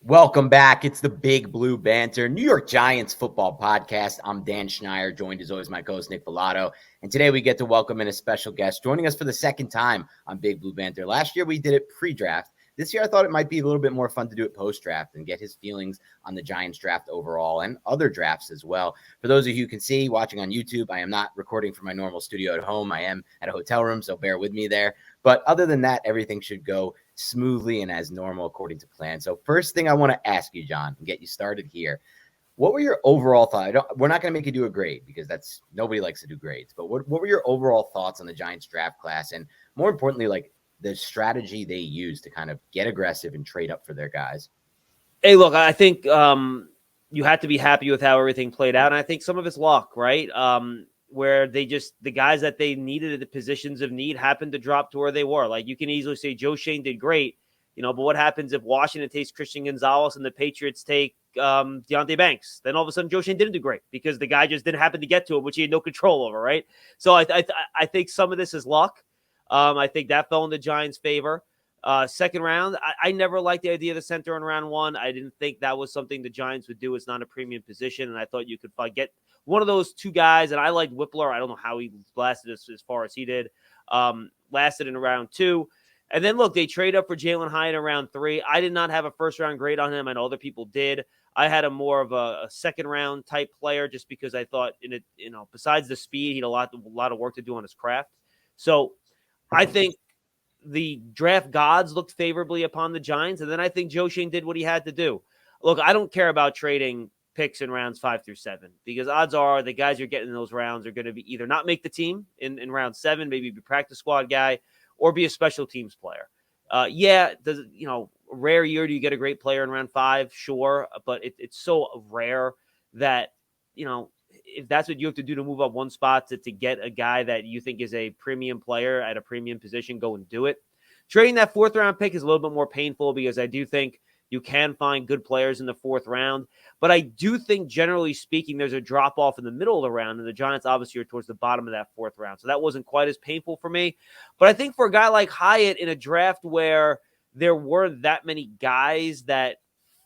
Welcome back. It's the Big Blue Banter, New York Giants football podcast. I'm Dan Schneier, joined as always my co-host Nick Villado. And today we get to welcome in a special guest joining us for the second time on Big Blue Banter. Last year we did it pre-draft. This year I thought it might be a little bit more fun to do it post-draft and get his feelings on the Giants draft overall and other drafts as well. For those of you who can see watching on YouTube, I am not recording from my normal studio at home. I am at a hotel room, so bear with me there. But other than that, everything should go smoothly and as normal according to plan. So first thing I want to ask you, John, and get you started here. What were your overall thoughts? We're not going to make you do a grade because that's nobody likes to do grades. But what were your overall thoughts on the Giants draft class? And more importantly, like the strategy they use to kind of get aggressive and trade up for their guys? Hey, look, I think you had to be happy with how everything played out. And I think some of it's luck, right? Where the guys that they needed at the positions of need happened to drop to where they were. Like you can easily say Joe Schoen did great, but what happens if Washington takes Christian Gonzalez and the Patriots take Deonte Banks? Then all of a sudden Joe Schoen didn't do great because the guy just didn't happen to get to him, which he had no control over, right? So I think some of this is luck. I think that fell in the Giants' favor. Second round, I never liked the idea of the center in round one. I didn't think that was something the Giants would do. It's not a premium position, and I thought you could get one of those two guys, and I liked Whippler. I don't know how he lasted as far as he did. Lasted in round two. And then, look, they trade up for Jalin Hyatt in round three. I did not have a first-round grade on him. I know other people did. I had a more of a second-round type player just because I thought, besides the speed, he had a lot of work to do on his craft. So I think the draft gods looked favorably upon the Giants, and then I think Joe Schoen did what he had to do. Look, I don't care about trading picks in rounds 5 through 7 because odds are the guys you're getting in those rounds are going to be either not make the team in round 7, maybe be a practice squad guy, or be a special teams player. A rare year do you get a great player in round 5? Sure, but it's so rare that, if that's what you have to do to move up one spot to get a guy that you think is a premium player at a premium position, go and do it. Trading that 4th round pick is a little bit more painful because I do think you can find good players in the 4th round. But I do think, generally speaking, there's a drop-off in the middle of the round, and the Giants obviously are towards the bottom of that 4th round. So that wasn't quite as painful for me. But I think for a guy like Hyatt in a draft where there weren't that many guys that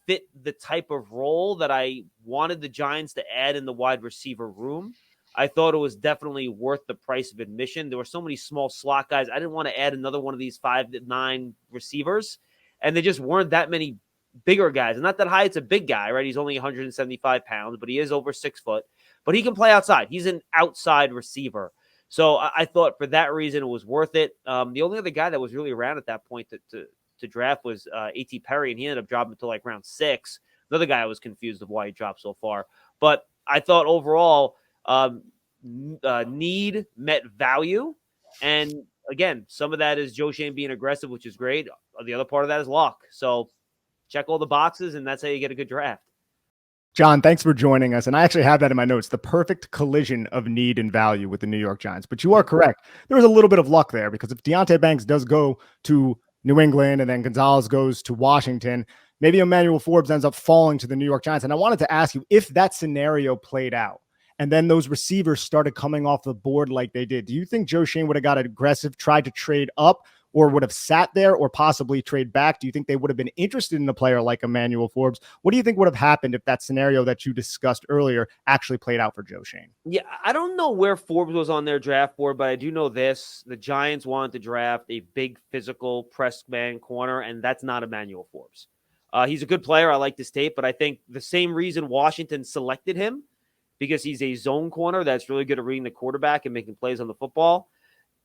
fit the type of role that I wanted the Giants to add in the wide receiver room, I thought it was definitely worth the price of admission. There were so many small slot guys. I didn't want to add another one of these 5'9" receivers, and there just weren't that many bigger guys. And not that Hyatt's a big guy, right? He's only 175 pounds, but he is over 6 foot. But he can play outside. He's an outside receiver. So I thought for that reason it was worth it. The only other guy that was really around at that point to draft was A.T. Perry, and he ended up dropping until like round 6. Another guy I was confused of why he dropped so far. But I thought overall need met value. And again, some of that is Joe Schoen being aggressive, which is great. The other part of that is luck. So check all the boxes, and that's how you get a good draft. John, thanks for joining us. And I actually have that in my notes, the perfect collision of need and value with the New York Giants. But you are correct. There was a little bit of luck there because if Deonte Banks does go to New England and then Gonzalez goes to Washington, maybe Emmanuel Forbes ends up falling to the New York Giants. And I wanted to ask you, if that scenario played out and then those receivers started coming off the board like they did, do you think Joe Schoen would have got aggressive, tried to trade up, or would have sat there or possibly trade back? Do you think they would have been interested in a player like Emmanuel Forbes? What do you think would have happened if that scenario that you discussed earlier actually played out for Joe Schoen? Yeah, I don't know where Forbes was on their draft board, but I do know this. The Giants wanted to draft a big physical press man corner, and that's not Emmanuel Forbes. He's a good player. I like this tape, but I think the same reason Washington selected him, because he's a zone corner that's really good at reading the quarterback and making plays on the football,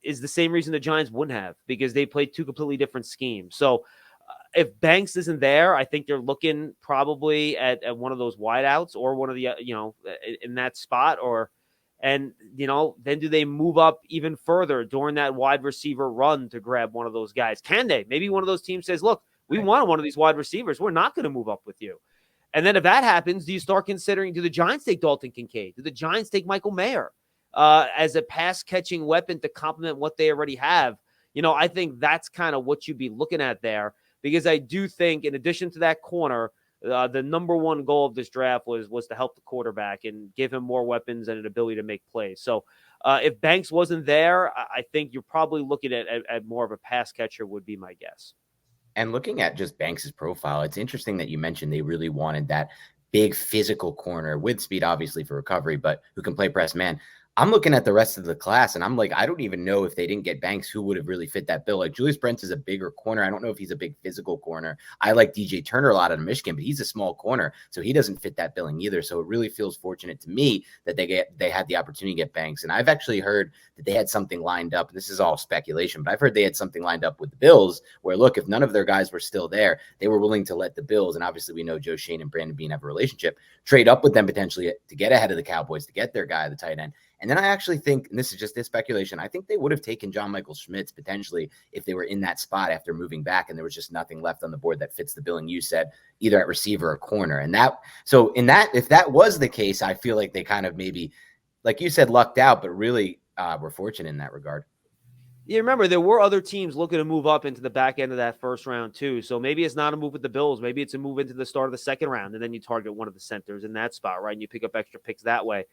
is the same reason the Giants wouldn't have, because they played 2 completely different schemes. So if Banks isn't there, I think they're looking probably at one of those wideouts or one of the, in that spot, then do they move up even further during that wide receiver run to grab one of those guys? Can they? Maybe one of those teams says, look, we want one of these wide receivers. We're not going to move up with you. And then if that happens, do you start considering, do the Giants take Dalton Kincaid? Do the Giants take Michael Mayer? As a pass-catching weapon to complement what they already have? I think that's kind of what you'd be looking at there, because I do think, in addition to that corner, the number one goal of this draft was to help the quarterback and give him more weapons and an ability to make plays. So if Banks wasn't there, I think you're probably looking at more of a pass catcher would be my guess. And looking at just Banks's profile, it's interesting that you mentioned they really wanted that big physical corner with speed, obviously for recovery, but who can play press man. I'm looking at the rest of the class and I'm like, I don't even know if they didn't get Banks, who would have really fit that bill. Like Julius Brents is a bigger corner. I don't know if he's a big physical corner. I like DJ Turner a lot out of Michigan, but he's a small corner, so he doesn't fit that billing either. So it really feels fortunate to me that they had the opportunity to get Banks. And I've actually heard that they had something lined up. This is all speculation, but I've heard they had something lined up with the Bills where, look, if none of their guys were still there, they were willing to let the Bills, and obviously we know Joe Shane and Brandon Beane have a relationship, trade up with them potentially to get ahead of the Cowboys, to get their guy, the tight end. And then I actually think, and this is just this speculation, I think they would have taken John Michael Schmitz potentially if they were in that spot after moving back and there was just nothing left on the board that fits the billing you said, either at receiver or corner. And if that was the case, I feel like they kind of maybe, like you said, lucked out, but really were fortunate in that regard. You remember there were other teams looking to move up into the back end of that first round too. So maybe it's not a move with the Bills. Maybe it's a move into the start of the second round, and then you target one of the centers in that spot, right? And you pick up extra picks that way.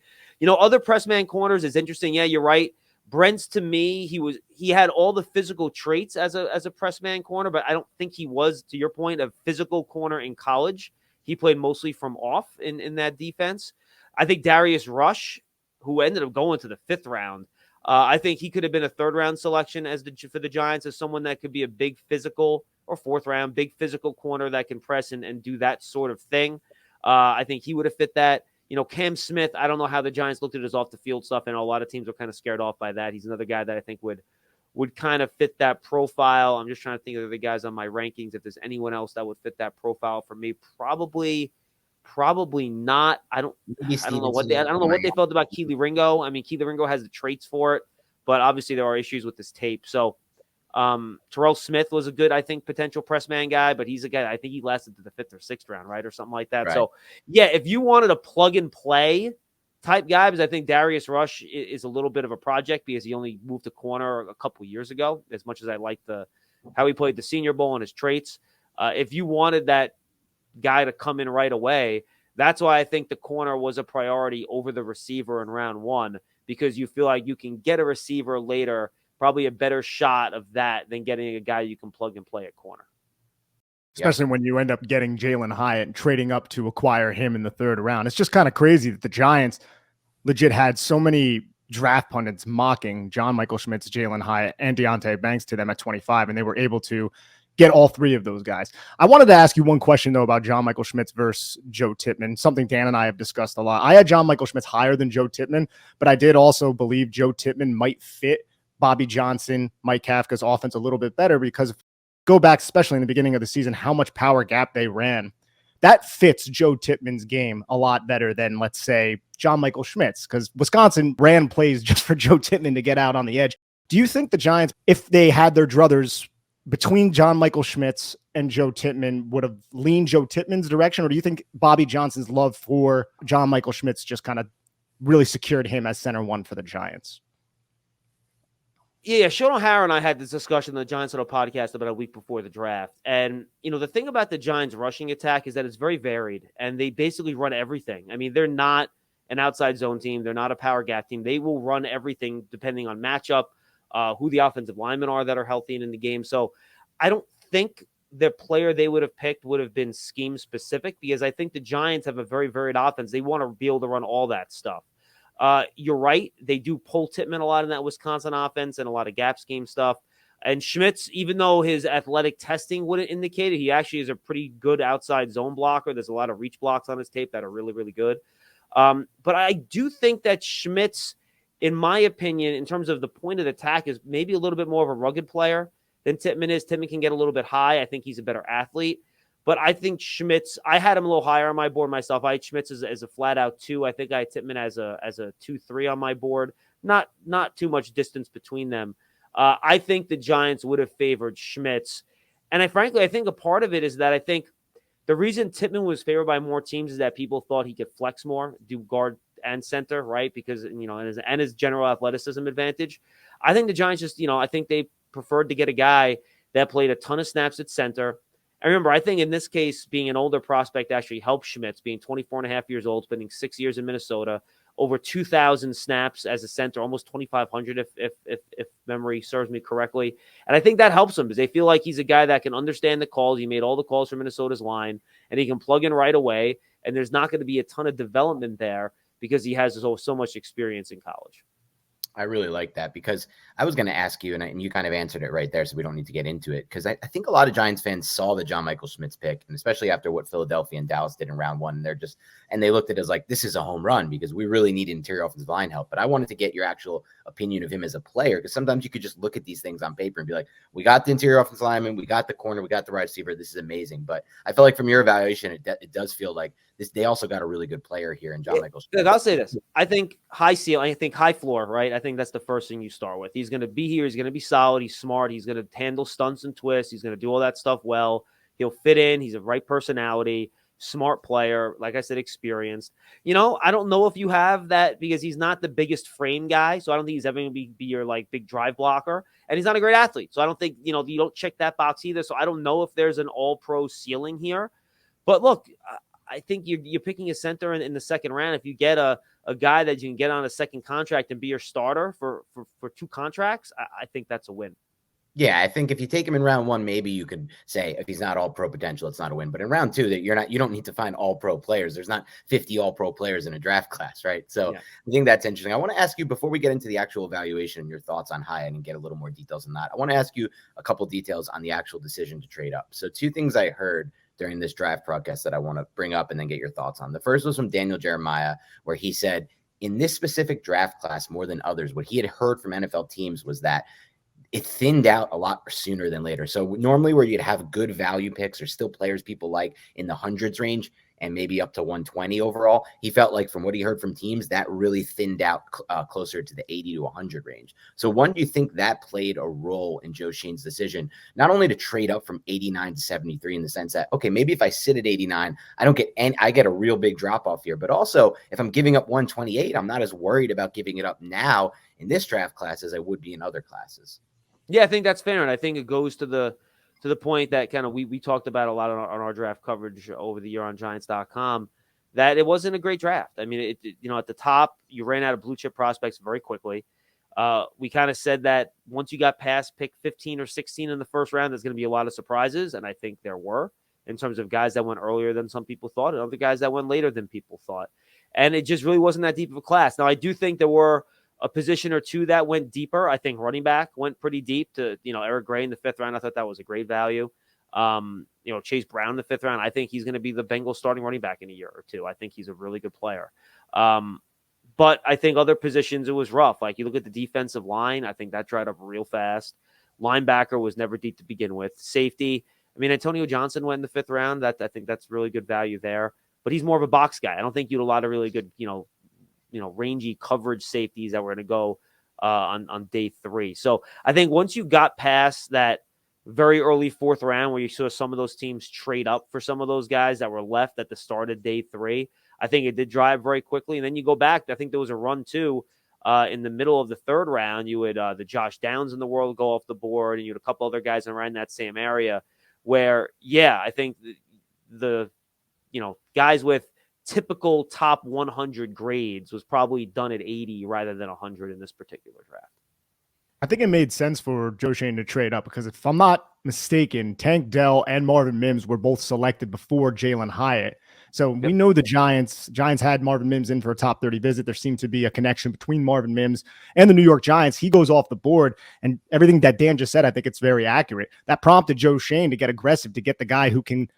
Other press man corners is interesting. Yeah, you're right. Brent's, to me, he had all the physical traits as a press man corner, but I don't think he was, to your point, a physical corner in college. He played mostly from off in that defense. I think Darius Rush, who ended up going to the 5th round, I think he could have been a 3rd-round selection for the Giants as someone that could be a big physical, or 4th-round, big physical corner that can press and do that sort of thing. I think he would have fit that. Cam Smith, I don't know how the Giants looked at his off-the-field stuff, and a lot of teams were kind of scared off by that. He's another guy that I think would kind of fit that profile. I'm just trying to think of the guys on my rankings. If there's anyone else that would fit that profile for me, probably not. I don't know what they felt about Keely Ringo. I mean, Keely Ringo has the traits for it, but obviously there are issues with this tape. So Terrell Smith was a good, I think, potential press man guy, but he's a guy, I think he lasted to the 5th or 6th round, right? Or something like that. Right. So yeah, if you wanted a plug and play type guy, because I think Darius Rush is a little bit of a project because he only moved to corner a couple years ago, as much as I like how he played the Senior Bowl and his traits. If you wanted that guy to come in right away, that's why I think the corner was a priority over the receiver in round 1, because you feel like you can get a receiver later, probably a better shot of that than getting a guy you can plug and play at corner. Especially when you end up getting Jalin Hyatt and trading up to acquire him in the 3rd round. It's just kind of crazy that the Giants legit had so many draft pundits mocking John Michael Schmitz, Jalin Hyatt, and Deonte Banks to them at 25, and they were able to get all 3 of those guys. I wanted to ask you one question, though, about John Michael Schmitz versus Joe Tippmann, something Dan and I have discussed a lot. I had John Michael Schmitz higher than Joe Tippmann, but I did also believe Joe Tippmann might fit Bobby Johnson, Mike Kafka's offense a little bit better, because go back, especially in the beginning of the season, how much power gap they ran. That fits Joe Tippmann's game a lot better than, let's say, John Michael Schmitz, because Wisconsin ran plays just for Joe Tippmann to get out on the edge. Do you think the Giants, if they had their druthers between John Michael Schmitz and Joe Tippmann, would have leaned Joe Tippmann's direction? Or do you think Bobby Johnson's love for John Michael Schmitz just kind of really secured him as center 1 for the Giants? Yeah, Sean O'Hara and I had this discussion on the Giants Huddle podcast about a week before the draft. And, the thing about the Giants rushing attack is that it's very varied, and they basically run everything. I mean, they're not an outside zone team. They're not a power gap team. They will run everything depending on matchup, who the offensive linemen are that are healthy and in the game. So I don't think the player they would have picked would have been scheme specific, because I think the Giants have a very varied offense. They want to be able to run all that stuff. You're right. They do pull Tippmann a lot in that Wisconsin offense and a lot of gap scheme stuff. And Schmitz, even though his athletic testing wouldn't indicate it, he actually is a pretty good outside zone blocker. There's a lot of reach blocks on his tape that are really, really good. But I do think that Schmitz, in my opinion, in terms of the point of attack, is maybe a little bit more of a rugged player than Tippmann is. Tippmann can get a little bit high. I think he's a better athlete. But I think Schmitz, I had him a little higher on my board myself. I had Schmitz as a flat out 2. I think I had Tippmann as a 2-3 on my board. Not too much distance between them. I think the Giants would have favored Schmitz. And frankly, I think a part of it is that I think the reason Tippmann was favored by more teams is that people thought he could flex more, do guard and center, right? Because, and his general athleticism advantage. I think the Giants just, I think they preferred to get a guy that played a ton of snaps at center. I remember, I think in this case, being an older prospect actually helped Schmitz, being 24 and a half years old, spending 6 years in Minnesota, over 2,000 snaps as a center, almost 2,500 if memory serves me correctly. And I think that helps him because they feel like he's a guy that can understand the calls. He made all the calls for Minnesota's line, and he can plug in right away. And there's not going to be a ton of development there because he has so much experience in college. I really like that because I was going to ask you, and you kind of answered it right there, so we don't need to get into it, because I think a lot of Giants fans saw the John Michael Schmitz pick, and especially after what Philadelphia and Dallas did in round one, and they looked at it as like, this is a home run because we really need interior offensive line help. But I wanted to get your actual opinion of him as a player, because sometimes you could just look at these things on paper and be like, we got the interior offensive lineman, we got the corner, we got the right receiver, this is amazing. But I feel like from your evaluation, it does feel like they also got a really good player here in John Michael Schmitz. I'll say this. I think high ceiling, I think high floor, right? I think that's the first thing you start with. He's going to be here. He's going to be solid. He's smart. He's going to handle stunts and twists. He's going to do all that stuff well. He'll fit in. He's a right personality, smart player. Like I said, experienced. I don't know if you have that because he's not the biggest frame guy. So I don't think he's ever going to be your like big drive blocker. And he's not a great athlete. So I don't think, you don't check that box either. So I don't know if there's an all-pro ceiling here. But look, I think you're picking a center in the second round. If you get a guy that you can get on a second contract and be your starter for 2 contracts, I think that's a win. Yeah, I think if you take him in round one, maybe you could say if he's not all pro potential, it's not a win. But in round two, you don't need to find all pro players. There's not 50 all pro players in a draft class, right? So yeah. I think that's interesting. I want to ask you, before we get into the actual evaluation and your thoughts on Hyatt and get a little more details on that, I want to ask you a couple details on the actual decision to trade up. So 2 things I heard during this draft broadcast that I want to bring up and then get your thoughts on. The first was from Daniel Jeremiah, where he said in this specific draft class, more than others, what he had heard from NFL teams was that it thinned out a lot sooner than later. So normally where you'd have good value picks or still players people like in the hundreds range and maybe up to 120 overall, he felt like from what he heard from teams, that really thinned out closer to the 80 to 100 range. So one, do you think that played a role in Joe Schoen's decision, not only to trade up from 89 to 73 in the sense that, okay, maybe if I sit at 89, I get a real big drop off here, but also if I'm giving up 128, I'm not as worried about giving it up now in this draft class as I would be in other classes. Yeah, I think that's fair. And I think it goes to the point that kind of we talked about a lot on our draft coverage over the year on Giants.com, that it wasn't a great draft. I mean, at the top, you ran out of blue chip prospects very quickly. We kind of said that once you got past pick 15 or 16 in the first round, there's going to be a lot of surprises. And I think there were, in terms of guys that went earlier than some people thought and other guys that went later than people thought. And it just really wasn't that deep of a class. Now, I do think there were a position or two that went deeper. I think running back went pretty deep to, Eric Gray in the 5th round. I thought that was a great value. Chase Brown in the 5th round. I think he's going to be the Bengals starting running back in a year or two. I think he's a really good player. But I think other positions, it was rough. Like you look at the defensive line, I think that dried up real fast. Linebacker was never deep to begin with. Safety, Antonio Johnson went in the 5th round. I think that's really good value there. But he's more of a box guy. I don't think you had a lot of really good, rangy coverage safeties that were going to go on day 3. So I think once you got past that very early 4th round where you saw some of those teams trade up for some of those guys that were left at the start of day 3, I think it did drive very quickly. And then you go back, I think there was a run too in the middle of the 3rd round. You had the Josh Downs in the world go off the board, and you had a couple other guys around that same area where, I think the guys with typical top 100 grades was probably done at 80 rather than 100 in this particular draft. I think it made sense for Joe Schoen to trade up because if I'm not mistaken, Tank Dell and Marvin Mims were both selected before Jalin Hyatt. So we know the Giants had Marvin Mims in for a top 30 visit. There seemed to be a connection between Marvin Mims and the New York Giants. He goes off the board, and everything that Dan just said, I think it's very accurate. That prompted Joe Schoen to get aggressive, to get the guy who can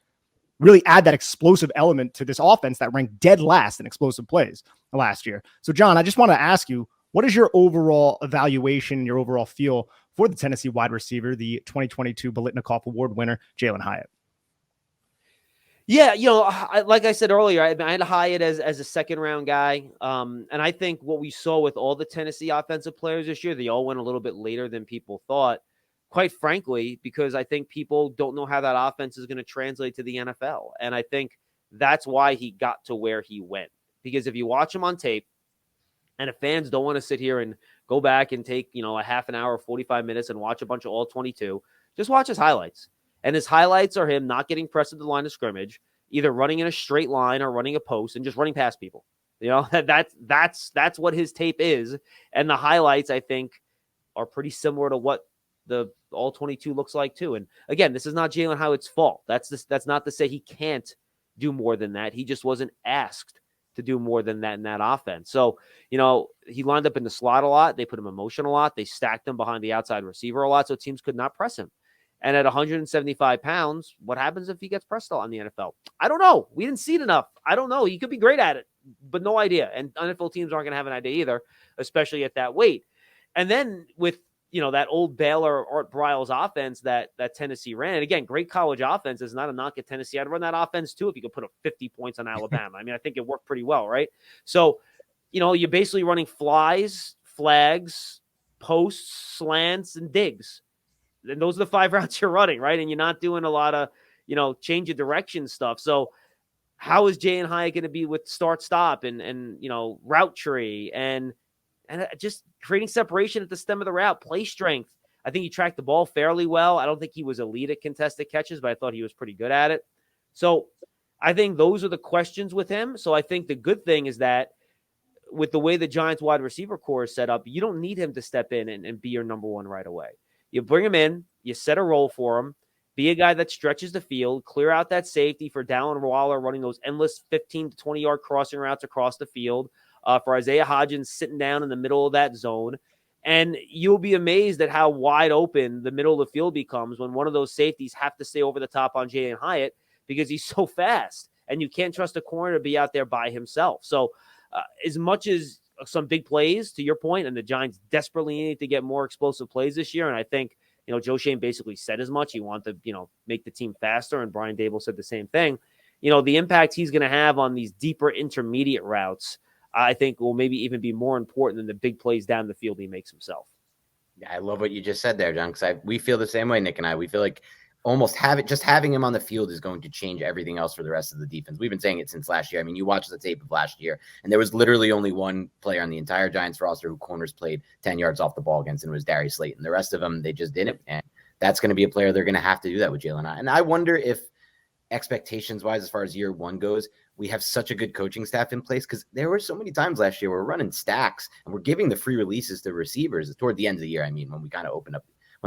really add that explosive element to this offense that ranked dead last in explosive plays last year. So, John, I just want to ask you, what is your overall evaluation, your overall feel for the Tennessee wide receiver, the 2022 Biletnikoff Award winner, Jalin Hyatt? Yeah, like I said earlier, I had Hyatt as a 2nd-round guy. And I think what we saw with all the Tennessee offensive players this year, they all went a little bit later than people thought. Quite frankly, because I think people don't know how that offense is going to translate to the NFL. And I think that's why he got to where he went. Because if you watch him on tape, and if fans don't want to sit here and go back and take, a half an hour, 45 minutes and watch a bunch of all 22, just watch his highlights. And his highlights are him not getting pressed at the line of scrimmage, either running in a straight line or running a post and just running past people. You know, that's what his tape is. And the highlights, I think, are pretty similar to what the all 22 looks like too. And again, this is not Jalin Hyatt's fault. That's not to say he can't do more than that. He just wasn't asked to do more than that in that offense. So, you know, he lined up in the slot a lot. They put him in motion a lot. They stacked him behind the outside receiver a lot, so teams could not press him. And at 175 pounds, what happens if he gets pressed a lot in the NFL? I don't know. We didn't see it enough. I don't know. He could be great at it, but no idea. And NFL teams aren't going to have an idea either, especially at that weight. And then with, you know, that old Baylor Art Briles offense that Tennessee ran. And again, great college offense is not a knock at Tennessee. I'd run that offense too if you could put up 50 points on Alabama. I mean, I think it worked pretty well, right? So, you know, you're basically running flies, flags, posts, slants, and digs. And those are the 5 routes you're running, right? And you're not doing a lot of, you know, change of direction stuff. So how is Jalin Hyatt going to be with start, stop, and you know, route tree and just creating separation at the stem of the route, play strength. I think he tracked the ball fairly well. I don't think he was elite at contested catches, but I thought he was pretty good at it. So I think those are the questions with him. So I think the good thing is that with the way the Giants wide receiver core is set up, you don't need him to step in and be your number one right away. You bring him in, you set a role for him, be a guy that stretches the field, clear out that safety for Darren Waller running those endless 15 to 20-yard crossing routes across the field, for Isaiah Hodgins sitting down in the middle of that zone. And you'll be amazed at how wide open the middle of the field becomes when one of those safeties have to stay over the top on Jalin Hyatt because he's so fast. And you can't trust a corner to be out there by himself. So as much as some big plays, to your point, and the Giants desperately need to get more explosive plays this year, and I think, you know, Joe Shane basically said as much. He wanted to, you know, make the team faster, and Brian Dable said the same thing. You know, the impact he's going to have on these deeper intermediate routes, I think, will maybe even be more important than the big plays down the field he makes himself. Yeah, I love what you just said there, John, because we feel the same way, Nick and I. We feel like almost having him on the field is going to change everything else for the rest of the defense. We've been saying it since last year. I mean, you watch the tape of last year, and there was literally only one player on the entire Giants roster who corners played 10 yards off the ball against, and it was Darius Slayton. The rest of them, they just didn't, and that's going to be a player they're going to have to do that with Jalin Hyatt. And I wonder if expectations-wise, as far as year one goes, we have such a good coaching staff in place, because there were so many times last year where we're running stacks and we're giving the free releases to receivers toward the end of the year. I mean, when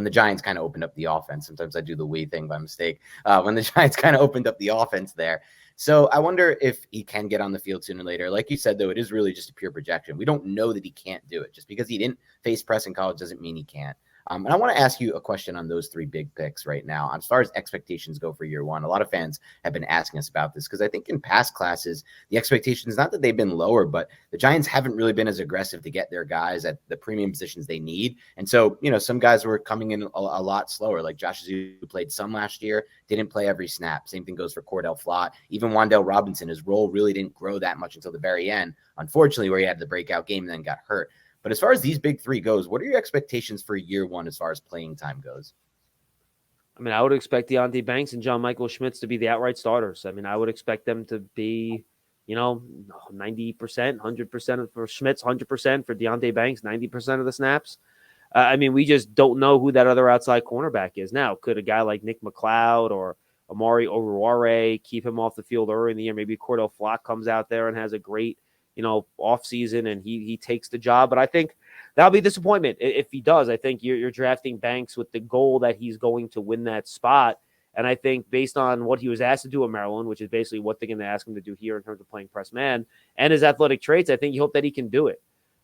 the Giants kind of opened up the offense. Sometimes I do the we thing by mistake. When the Giants kind of opened up the offense there. So I wonder if he can get on the field sooner or later. Like you said, though, it is really just a pure projection. We don't know that he can't do it. Just because he didn't face press in college doesn't mean he can't. And I want to ask you a question on those 3 big picks right now. As far as expectations go for year one, a lot of fans have been asking us about this, because I think in past classes, the expectations, not that they've been lower, but the Giants haven't really been as aggressive to get their guys at the premium positions they need. And so, you know, some guys were coming in a lot slower, like Josh Azu, who played some last year, didn't play every snap. Same thing goes for Cordell Flott. Even Wan'Dale Robinson, his role really didn't grow that much until the very end, unfortunately, where he had the breakout game and then got hurt. But as far as these big 3 goes, what are your expectations for year one as far as playing time goes? I mean, I would expect Deonte Banks and John Michael Schmitz to be the outright starters. I mean, I would expect them to be, you know, 90%, 100% for Schmitz, 100% for Deonte Banks, 90% of the snaps. I mean, we just don't know who that other outside cornerback is. Now, could a guy like Nick McLeod or Amari Oruwariye keep him off the field early in the year? Maybe Cordell Flott comes out there and has a great, you know, off season and he takes the job. But I think that'll be a disappointment if he does. I think you're drafting Banks with the goal that he's going to win that spot. And I think based on what he was asked to do at Maryland, which is basically what they're going to ask him to do here in terms of playing press man and his athletic traits, I think you hope that he can do it.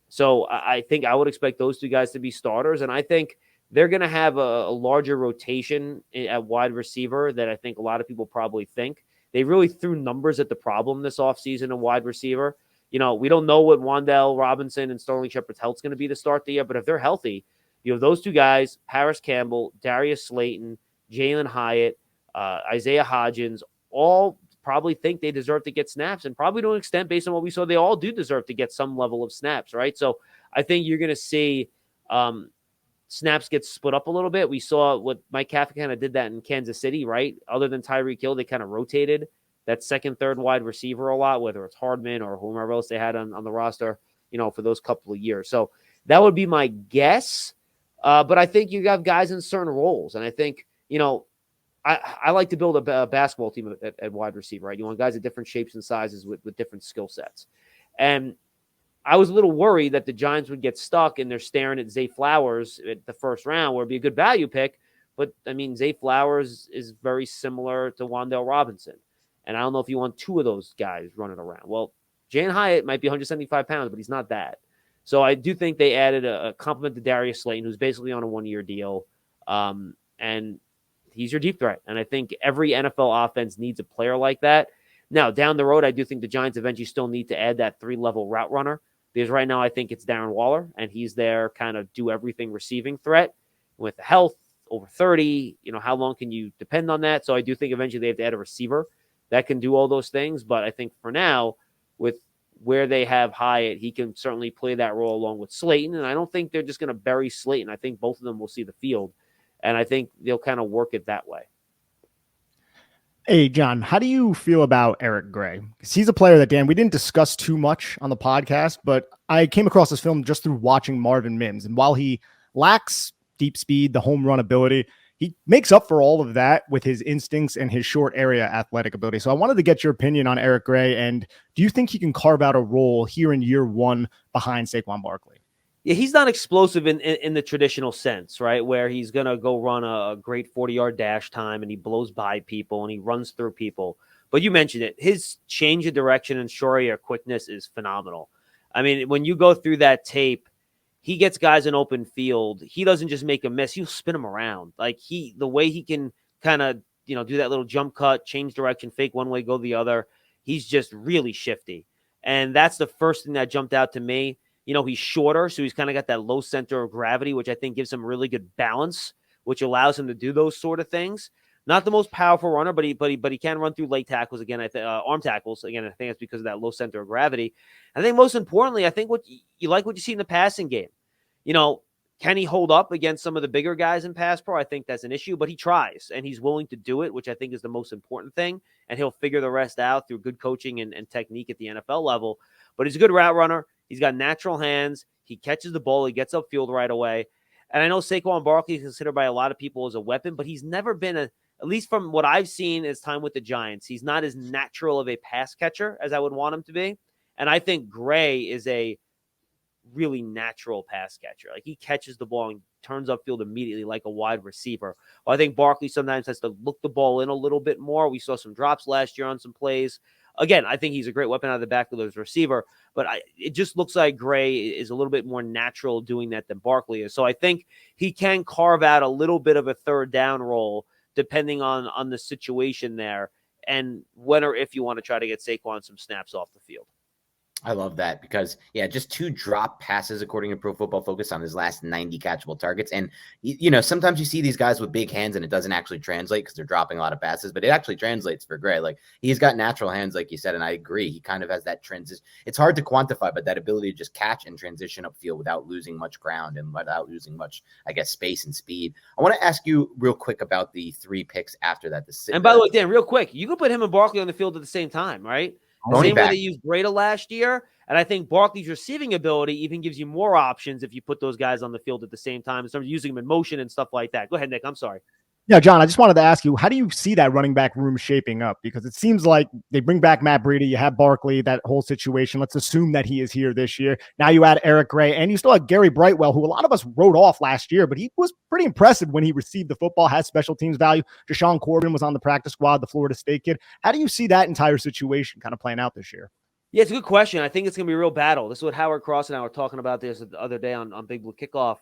So I think I would expect those 2 guys to be starters. And I think they're going to have a larger rotation at wide receiver than I think a lot of people probably think. They really threw numbers at the problem this offseason in wide receiver. You know, we don't know what Wan'Dale Robinson and Sterling Shepard-Health's going to be to start the year, but if they're healthy, you have those 2 guys, Paris Campbell, Darius Slayton, Jalin Hyatt, Isaiah Hodgins, all probably think they deserve to get snaps, and probably to an extent, based on what we saw, they all do deserve to get some level of snaps, right? So I think you're going to see snaps get split up a little bit. We saw what Mike Kafka kind of did that in Kansas City, right? Other than Tyreek Hill, they kind of rotated that second, third wide receiver a lot, whether it's Hardman or whomever else they had on the roster, you know, for those couple of years. So that would be my guess. But I think you have guys in certain roles. And I think, you know, I like to build a basketball team at wide receiver, right? You want guys at different shapes and sizes with different skill sets. And I was a little worried that the Giants would get stuck and they're staring at Zay Flowers at the first round, where it'd be a good value pick. But, I mean, Zay Flowers is very similar to Wan'Dale Robinson. And I don't know if you want two of those guys running around. Well, Jalin Hyatt might be 175 pounds, but he's not that. So I do think they added a compliment to Darius Slayton, who's basically on a one-year deal. And he's your deep threat. And I think every NFL offense needs a player like that. Now, down the road, I do think the Giants eventually still need to add that 3-level route runner, because right now I think it's Darren Waller, and he's their kind of do-everything receiving threat. With health, over 30, how long can you depend on that? So I do think eventually they have to add a receiver that can do all those things. But I think for now, with where they have Hyatt, he can certainly play that role along with Slayton. And I don't think they're just going to bury Slayton. I think both of them will see the field, and I think they'll kind of work it that way. Hey, John, how do you feel about Eric Gray? Because he's a player that, Dan, we didn't discuss too much on the podcast, but I came across this film just through watching Marvin Mims. And while he lacks deep speed, the home run ability, he makes up for all of that with his instincts and his short area athletic ability. So I wanted to get your opinion on Eric Gray. And do you think he can carve out a role here in year one behind Saquon Barkley? Yeah, he's not explosive in the traditional sense, right? Where he's going to go run a great 40-yard dash time and he blows by people and he runs through people. But you mentioned it. His change of direction and short area quickness is phenomenal. I mean, when you go through that tape, he gets guys in open field. He doesn't just make a miss. He'll spin them around. Like the way he can kind of, do that little jump cut, change direction, fake one way, go the other. He's just really shifty. And that's the first thing that jumped out to me. He's shorter, so he's kind of got that low center of gravity, which I think gives him really good balance, which allows him to do those sort of things. Not the most powerful runner, but he can run through late tackles again. Arm tackles again. I think it's because of that low center of gravity. I think most importantly, I think what you see in the passing game. Can he hold up against some of the bigger guys in pass pro? I think that's an issue, but he tries and he's willing to do it, which I think is the most important thing. And he'll figure the rest out through good coaching and technique at the NFL level. But he's a good route runner. He's got natural hands. He catches the ball. He gets upfield right away. And I know Saquon Barkley is considered by a lot of people as a weapon, but he's never been at least from what I've seen his time with the Giants, he's not as natural of a pass catcher as I would want him to be. And I think Gray is a really natural pass catcher. Like he catches the ball and turns upfield immediately like a wide receiver. Well, I think Barkley sometimes has to look the ball in a little bit more. We saw some drops last year on some plays. Again, I think he's a great weapon out of the backfield as a receiver, but it just looks like Gray is a little bit more natural doing that than Barkley is. So I think he can carve out a little bit of a third down role depending on the situation there and when or if you want to try to get Saquon some snaps off the field. I love that because, just 2 drop passes, according to Pro Football Focus, on his last 90 catchable targets. And, sometimes you see these guys with big hands and it doesn't actually translate because they're dropping a lot of passes, but it actually translates for Gray. Like he's got natural hands, like you said, and I agree. He kind of has that transition. It's hard to quantify, but that ability to just catch and transition upfield without losing much ground and without losing much, space and speed. I want to ask you real quick about the 3 picks after that. And by the way, Dan, real quick, you can put him and Barkley on the field at the same time, right? The same way they used Breda last year. And I think Barkley's receiving ability even gives you more options if you put those guys on the field at the same time in terms of using them in motion and stuff like that. Go ahead, Nick. I'm sorry. Yeah, John, I just wanted to ask you, how do you see that running back room shaping up? Because it seems like they bring back Matt Breida, you have Barkley, that whole situation. Let's assume that he is here this year. Now you add Eric Gray, and you still have Gary Brightwell, who a lot of us wrote off last year, but he was pretty impressive when he received the football, has special teams value. Deshaun Corbin was on the practice squad, the Florida State kid. How do you see that entire situation kind of playing out this year? Yeah, it's a good question. I think it's going to be a real battle. This is what Howard Cross and I were talking about this the other day on Big Blue Kickoff.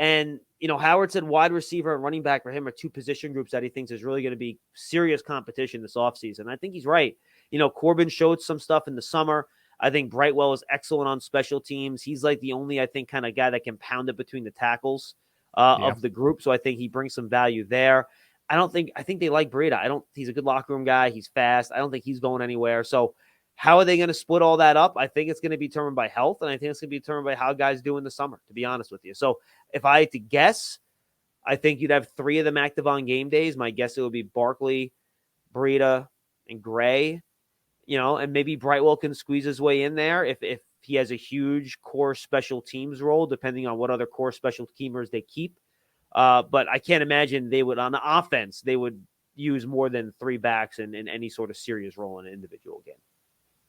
And, Howard said wide receiver and running back for him are 2 position groups that he thinks is really going to be serious competition this offseason. I think he's right. Corbin showed some stuff in the summer. I think Brightwell is excellent on special teams. He's like the only, I think, kind of guy that can pound it between the tackles of the group. So I think he brings some value there. I think they like Breida. He's a good locker room guy. He's fast. I don't think he's going anywhere. So how are they going to split all that up? I think it's going to be determined by health, and I think it's going to be determined by how guys do in the summer, to be honest with you. So if I had to guess, I think you'd have 3 of them active on game days. My guess it would be Barkley, Breida, and Gray, and maybe Brightwell can squeeze his way in there if he has a huge core special teams role, depending on what other core special teamers they keep. But I can't imagine they would, on the offense, they would use more than 3 backs in any sort of serious role in an individual game.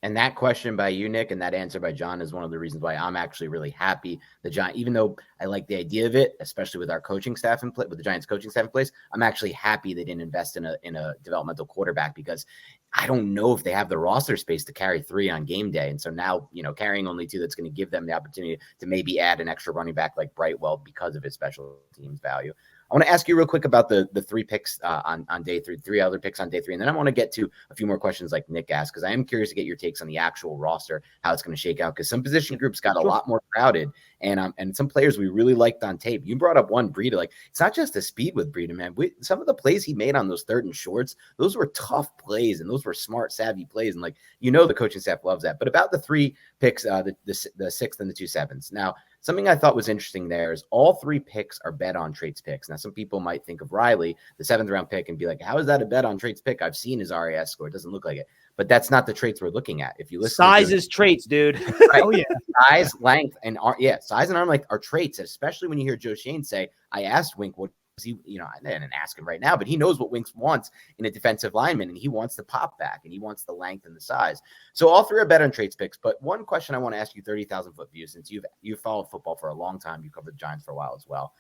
And that question by you, Nick, and that answer by John is one of the reasons why I'm actually really happy the Giants, even though I like the idea of it, especially with our coaching staff in place, with the Giants coaching staff in place, I'm actually happy they didn't invest in a developmental quarterback, because I don't know if they have the roster space to carry 3 on game day. And so now, carrying only 2, that's going to give them the opportunity to maybe add an extra running back like Brightwell because of his special teams value. I want to ask you real quick about the 3 picks on day 3, 3 other picks on day 3. And then I want to get to a few more questions like Nick asked, because I am curious to get your takes on the actual roster, how it's going to shake out, because some position groups got a lot more crowded, and some players we really liked on tape. You brought up one Breida. Like, it's not just the speed with Breida, man. Some of the plays he made on those 3rd and shorts, those were tough plays, and those were smart, savvy plays. And the coaching staff loves that. But about the 3 picks, the 6th and the 2 7s. Now, something I thought was interesting there is all 3 picks are bet on traits picks. Now, some people might think of Riley, the 7th round pick, and be like, how is that a bet on traits pick? I've seen his RAS score. It doesn't look like it. But that's not the traits we're looking at. If you listen, size is traits, dude. Right? Oh, yeah. Size, length, and size and arm length are traits, especially when you hear Joe Shane say, I asked Wink what he, I didn't ask him right now, but he knows what Wink wants in a defensive lineman, and he wants the pop back, and he wants the length and the size. So all 3 are better on traits picks. But one question I want to ask you, 30,000-foot view, since you've followed football for a long time, you covered the Giants for a while as well.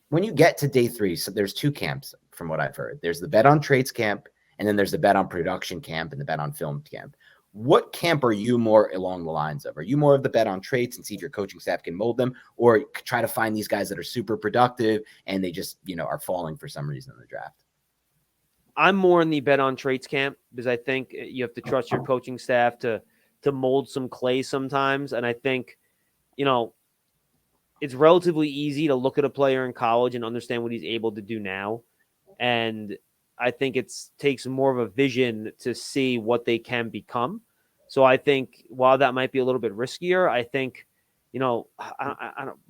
When you get to day 3, so there's 2 camps from what I've heard. There's the bet on traits camp, and then there's the bet on production camp and the bet on film camp. What camp are you more along the lines of? Are you more of the bet on traits and see if your coaching staff can mold them, or try to find these guys that are super productive and they just, are falling for some reason in the draft? I'm more in the bet on traits camp, because I think you have to trust your coaching staff to mold some clay sometimes. And I think, it's relatively easy to look at a player in college and understand what he's able to do now. And I think it takes more of a vision to see what they can become. So I think while that might be a little bit riskier, I think,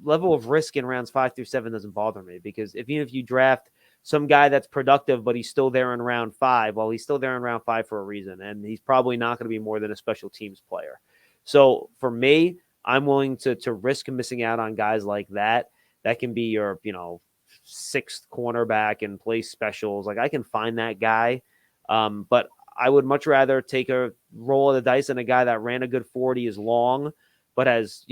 level of risk in rounds 5 through 7 doesn't bother me, because even if you draft some guy that's productive, but he's still there in round 5, well, he's still there in round 5 for a reason. And he's probably not going to be more than a special teams player. So for me, I'm willing to risk missing out on guys like that. That can be your, 6th cornerback and play specials. Like, I can find that guy. But I would much rather take a roll of the dice on a guy that ran a good 40, is long, but has,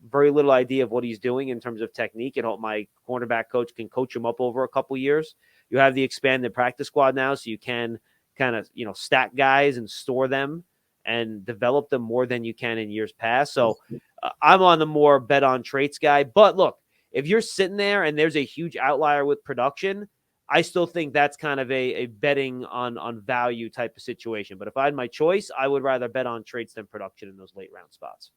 very little idea of what he's doing in terms of technique, and hope my cornerback coach can coach him up over a couple years. You have the expanded practice squad now, so you can kind of, stack guys and store them and develop them more than you can in years past. So I'm on the more bet on traits guy. But look, if you're sitting there and there's a huge outlier with production, I still think that's kind of a betting on value type of situation. But if I had my choice, I would rather bet on traits than production in those late round spots.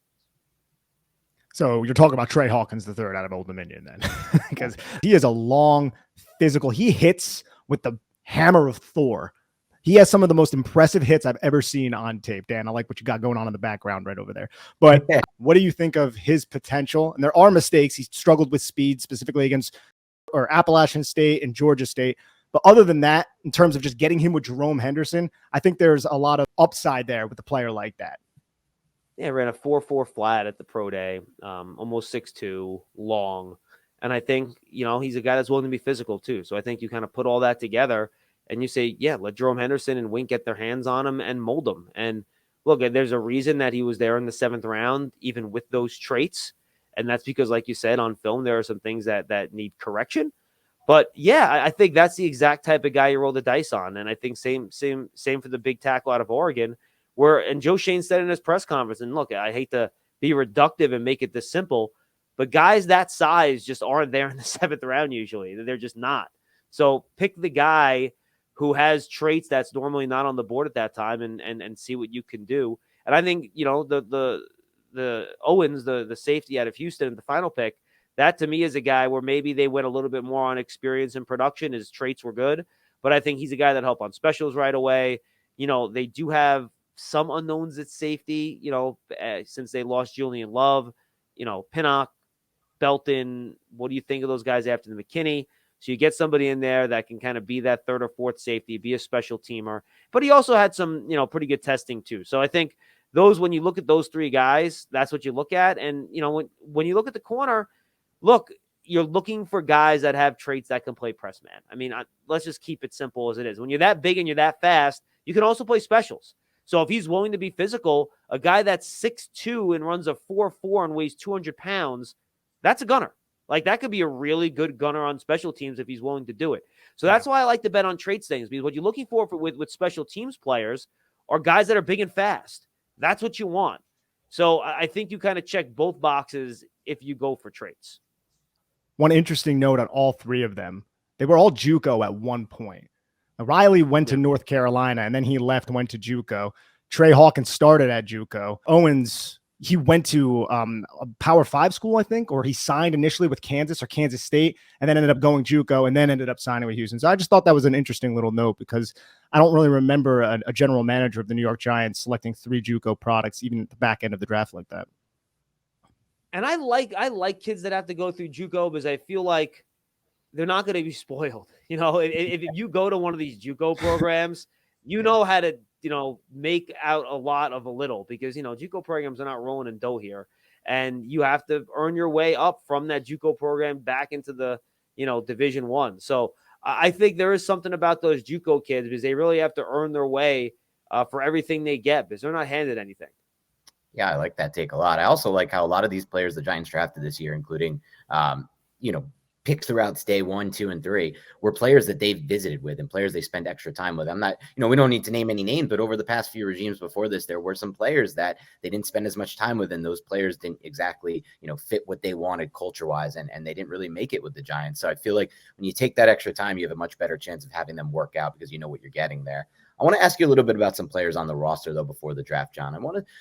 So you're talking about Trey Hawkins, the 3rd out of Old Dominion, then, because he is a long, physical. He hits with the hammer of Thor. He has some of the most impressive hits I've ever seen on tape. Dan, I like what you got going on in the background right over there. But what do you think of his potential? And there are mistakes. He struggled with speed, specifically against Appalachian State and Georgia State. But other than that, in terms of just getting him with Jerome Henderson, I think there's a lot of upside there with a player like that. Yeah, ran a 4.4 flat at the pro day, almost 6'2", long. And I think, he's a guy that's willing to be physical too. So I think you kind of put all that together and you say, yeah, let Jerome Henderson and Wink get their hands on him and mold him. And look, there's a reason that he was there in the 7th round, even with those traits. And that's because, like you said, on film, there are some things that need correction. But yeah, I think that's the exact type of guy you roll the dice on. And I think same for the big tackle out of Oregon, and Joe Shane said in his press conference, and look, I hate to be reductive and make it this simple, but guys that size just aren't there in the 7th round usually. They're just not. So pick the guy who has traits that's normally not on the board at that time and see what you can do. And I think, the Owens, the safety out of Houston in the final pick, that to me is a guy where maybe they went a little bit more on experience and production. His traits were good, but I think he's a guy that helped on specials right away. They do have some unknowns at safety, since they lost Julian Love, Pinnock, Belton. What do you think of those guys after the McKinney? So you get somebody in there that can kind of be that 3rd or 4th safety, be a special teamer. But he also had some, pretty good testing too. So I think when you look at those 3 guys, that's what you look at. And, when you look at the corner, you're looking for guys that have traits that can play press man. I mean, let's just keep it simple as it is. When you're that big and you're that fast, you can also play specials. So if he's willing to be physical, a guy that's 6'2" and runs a 4.4 and weighs 200 pounds, that's a gunner. Like, that could be a really good gunner on special teams if he's willing to do it. So that's why I like to bet on traits things, because what you're looking for with special teams players are guys that are big and fast. That's what you want. So I think you kind of check both boxes if you go for traits. One interesting note on all three of them, they were all JUCO at one point. Riley went to North Carolina, and then he left, went to JUCO. Trey Hawkins started at JUCO. Owens, he went to a Power 5 school, I think, or he signed initially with Kansas or Kansas State, and then ended up going JUCO, and then ended up signing with Houston. So I just thought that was an interesting little note, because I don't really remember a general manager of the New York Giants selecting 3 JUCO products, even at the back end of the draft like that. And I like kids that have to go through JUCO, because I feel like they're not going to be spoiled. You know, if you go to one of these JUCO programs, you know how to, make out a lot of a little, because, JUCO programs are not rolling in dough here. And you have to earn your way up from that JUCO program back into the, Division I. So I think there is something about those JUCO kids, because they really have to earn their way for everything they get, because they're not handed anything. Yeah, I like that take a lot. I also like how a lot of these players the Giants drafted this year, including, picks throughout day 1, 2, and 3, were players that they've visited with and players they spend extra time with. I'm not, we don't need to name any names, but over the past few regimes before this, there were some players that they didn't spend as much time with, and those players didn't exactly, fit what they wanted culture-wise, and they didn't really make it with the Giants. So I feel like when you take that extra time, you have a much better chance of having them work out, because you know what you're getting there. I want to ask you a little bit about some players on the roster, though, before the draft, John.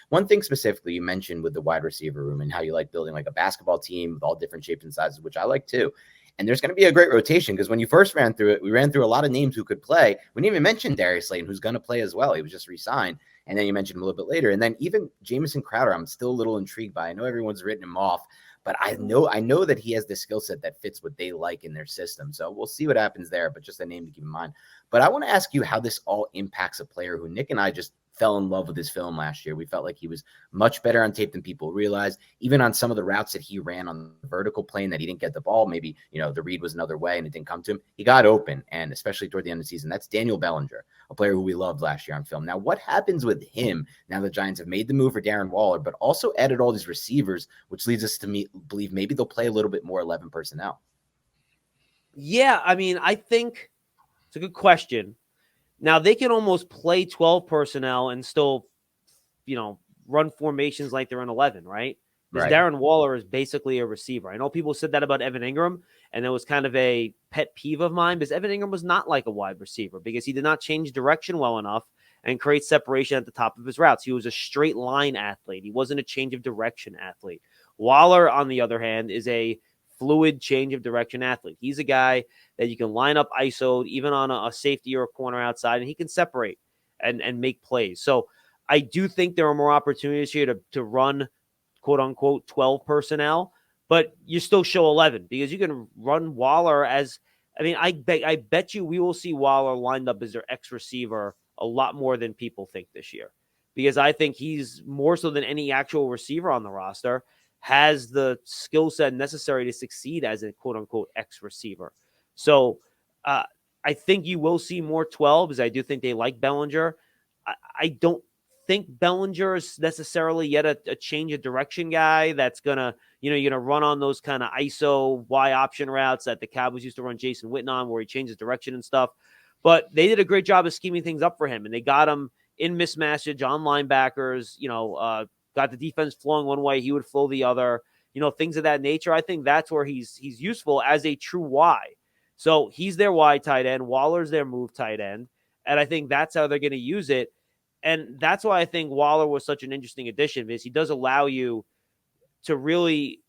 One thing specifically you mentioned with the wide receiver room and how you like building like a basketball team with all different shapes and sizes, which I like too. And there's going to be a great rotation, because when you first ran through it, we ran through a lot of names who could play. We didn't even mention Darius Slayton, who's going to play as well. He was just re-signed. And then you mentioned him a little bit later. And then even Jamison Crowder, I'm still a little intrigued by. I know everyone's written him off, but I know that he has the skill set that fits what they like in their system. So we'll see what happens there, but just a name to keep in mind. But I want to ask you how this all impacts a player who Nick and I just fell in love with his film last year. We felt like he was much better on tape than people realized. Even on some of the routes that he ran on the vertical plane that he didn't get the ball, maybe, the read was another way and it didn't come to him. He got open, and especially toward the end of the season. That's Daniel Bellinger, a player who we loved last year on film. Now, what happens with him now the Giants have made the move for Darren Waller, but also added all these receivers, which leads us to believe maybe they'll play a little bit more 11 personnel? Yeah, I mean, I think it's a good question. Now, they can almost play 12 personnel and still, run formations like they're in 11, right? Because Darren Waller is basically a receiver. I know people said that about Evan Ingram, and it was kind of a pet peeve of mine, because Evan Ingram was not like a wide receiver, because he did not change direction well enough and create separation at the top of his routes. He was a straight line athlete. He wasn't a change of direction athlete. Waller, on the other hand, is a fluid change of direction athlete. He's a guy that you can line up ISO'd even on a safety or a corner outside, and he can separate and make plays. So I do think there are more opportunities here to run, quote unquote, 12 personnel, but you still show 11, because you can run Waller as, I bet you we will see Waller lined up as their X receiver a lot more than people think this year, because I think he's more so than any actual receiver on the roster has the skill set necessary to succeed as a quote unquote X receiver. So I think you will see more 12s. I do think they like Bellinger. I don't think Bellinger is necessarily yet a change of direction guy that's gonna, you're gonna run on those kind of ISO Y option routes that the Cowboys used to run Jason Witten on, where he changes direction and stuff. But they did a great job of scheming things up for him, and they got him in mismatch on linebackers, got the defense flowing one way, he would flow the other, things of that nature. I think that's where he's useful as a true Y. So he's their Y tight end. Waller's their move tight end. And I think that's how they're going to use it. And that's why I think Waller was such an interesting addition, because he does allow you to really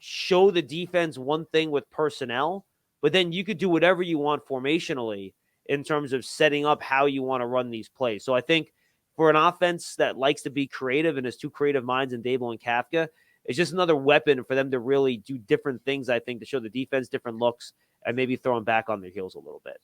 show the defense one thing with personnel, but then you could do whatever you want formationally in terms of setting up how you want to run these plays. So I think for an offense that likes to be creative and has two creative minds in Dable and Kafka, it's just another weapon for them to really do different things, I think, to show the defense different looks and maybe throw them back on their heels a little bit.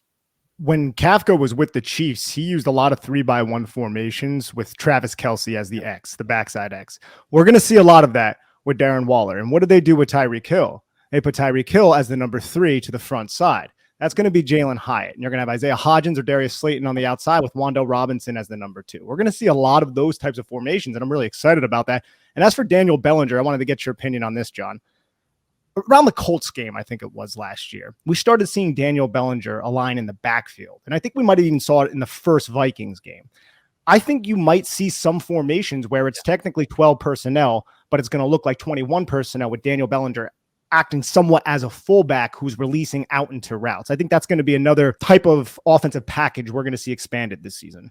When Kafka was with the Chiefs, he used a lot of 3-by-1 formations with Travis Kelce as the X, the backside X. We're going to see a lot of that with Darren Waller. And what did they do with Tyreek Hill? They put Tyreek Hill as the number 3 to the front side. that's going to be Jalin Hyatt. And you're going to have Isaiah Hodgins or Darius Slayton on the outside with Wando Robinson as the number 2. We're going to see a lot of those types of formations, and I'm really excited about that. And as for Daniel Bellinger, I wanted to get your opinion on this, John. Around the Colts game, I think it was last year, we started seeing Daniel Bellinger align in the backfield. And I think we might have even saw it in the first Vikings game. I think you might see some formations where it's technically 12 personnel, but it's going to look like 21 personnel with Daniel Bellinger acting somewhat as a fullback who's releasing out into routes. I think that's going to be another type of offensive package we're going to see expanded this season.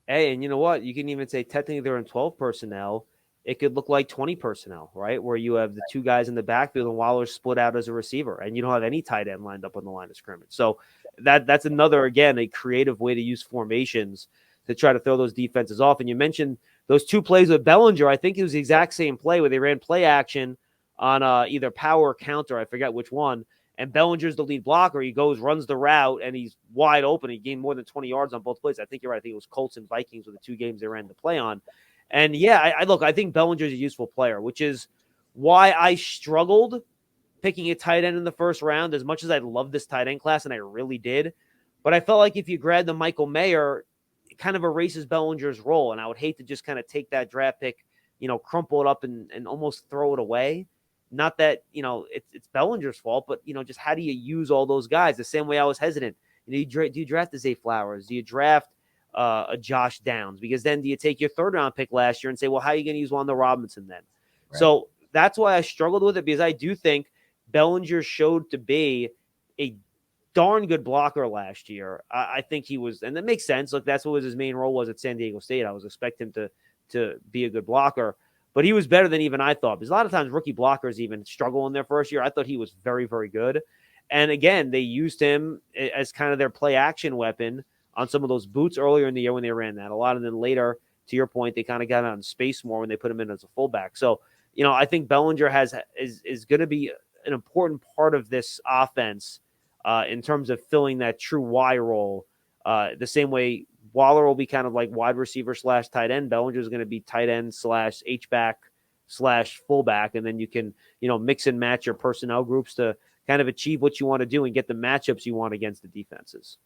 Hey, and you know what? You can even say technically they're in 12 personnel. It could look like 20 personnel, right? Where you have the 2 guys in the backfield and Waller split out as a receiver, and you don't have any tight end lined up on the line of scrimmage. So that's another, again, a creative way to use formations to try to throw those defenses off. And you mentioned those 2 plays with Bellinger. I think it was the exact same play where they ran play action on either power or counter. I forget which one. And Bellinger's the lead blocker. He goes, runs the route, and he's wide open. He gained more than 20 yards on both plays. I think you're right. I think it was Colts and Vikings were the 2 games they ran the play on. And yeah, I think Bellinger's a useful player, which is why I struggled picking a tight end in the first round as much as I love this tight end class, and I really did. But I felt like if you grab the Michael Mayer, it kind of erases Bellinger's role. And I would hate to just kind of take that draft pick, crumple it up and almost throw it away. Not that, it's Bellinger's fault, but, just how do you use all those guys? The same way I was hesitant. Do you draft the Zay Flowers? Do you draft a Josh Downs? Because then do you take your 3rd round pick last year and say, well, how are you going to use Wando Robinson then? Right. So that's why I struggled with it, because I do think Bellinger showed to be a darn good blocker last year. I think he was, and that makes sense. Look, that's what his main role was at San Diego State. I was expecting him to be a good blocker, but he was better than even I thought, because a lot of times rookie blockers even struggle in their first year. I thought he was very, very good. And again, they used him as kind of their play action weapon on some of those boots earlier in the year when they ran that. A lot of them later, to your point, they kind of got on space more when they put him in as a fullback. So, I think Bellinger is going to be an important part of this offense in terms of filling that true Y role. The same way Waller will be kind of like wide receiver / tight end. Bellinger is going to be tight end / H-back / fullback. And then you can, mix and match your personnel groups to kind of achieve what you want to do and get the matchups you want against the defenses.